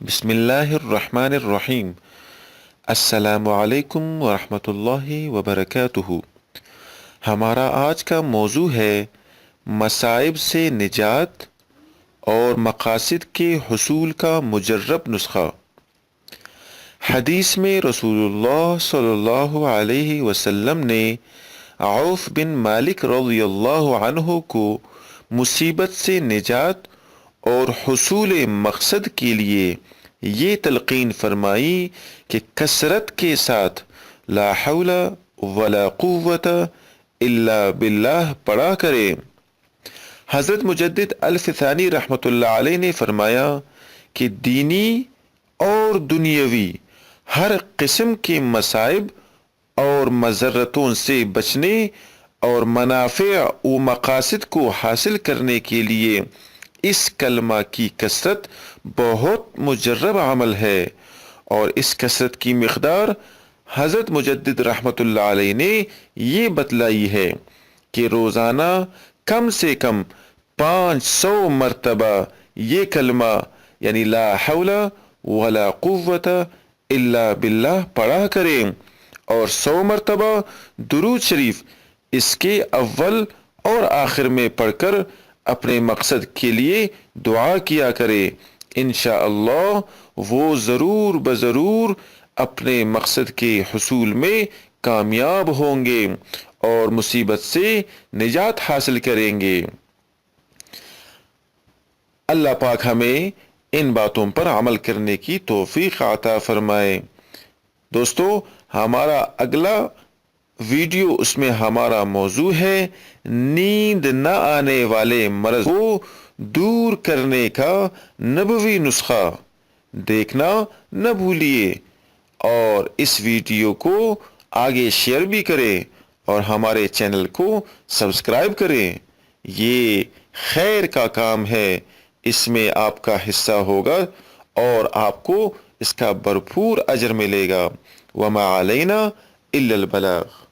بسم اللہ الرحمن الرحیم۔ السلام علیکم ورحمۃ اللہ وبرکاتہ۔ ہمارا آج کا موضوع ہے مصائب سے نجات اور مقاصد کے حصول کا مجرب نسخہ۔ حدیث میں رسول اللہ صلی اللہ علیہ وسلم نے عوف بن مالک رضی اللہ عنہ کو مصیبت سے نجات اور حصول مقصد کے لیے یہ تلقین فرمائی کہ کثرت کے ساتھ لا حول ولا قوت الا باللہ پڑھا کرے۔ حضرت مجدد الفثانی رحمۃ اللہ علیہ نے فرمایا کہ دینی اور دنیاوی ہر قسم کے مصائب اور مضرتوں سے بچنے اور منافع و مقاصد کو حاصل کرنے کے لیے اس کلمہ کی کثرت بہت مجرب عمل ہے، اور اس کثرت کی مقدار حضرت مجدد رحمۃ اللہ علیہ نے یہ بتلائی ہے کہ روزانہ کم سے کم 500 مرتبہ یہ کلمہ یعنی لا حول ولا قوت الا باللہ پڑھا کریں، اور 100 مرتبہ درود شریف اس کے اول اور آخر میں پڑھ کر اپنے مقصد کے لیے دعا کیا کرے۔ انشاءاللہ وہ ضرور بضرور اپنے مقصد کے حصول میں کامیاب ہوں گے اور مصیبت سے نجات حاصل کریں گے۔ اللہ پاک ہمیں ان باتوں پر عمل کرنے کی توفیق عطا فرمائے۔ دوستو، ہمارا اگلا ویڈیو اس میں ہمارا موضوع ہے نیند نہ آنے والے مرض کو دور کرنے کا نبوی نسخہ۔ دیکھنا نہ بھولیے، اور اس ویڈیو کو آگے شیئر بھی کریں اور ہمارے چینل کو سبسکرائب کریں۔ یہ خیر کا کام ہے، اس میں آپ کا حصہ ہوگا اور آپ کو اس کا بھرپور اجر ملے گا۔ وما علینا الا البلاغ۔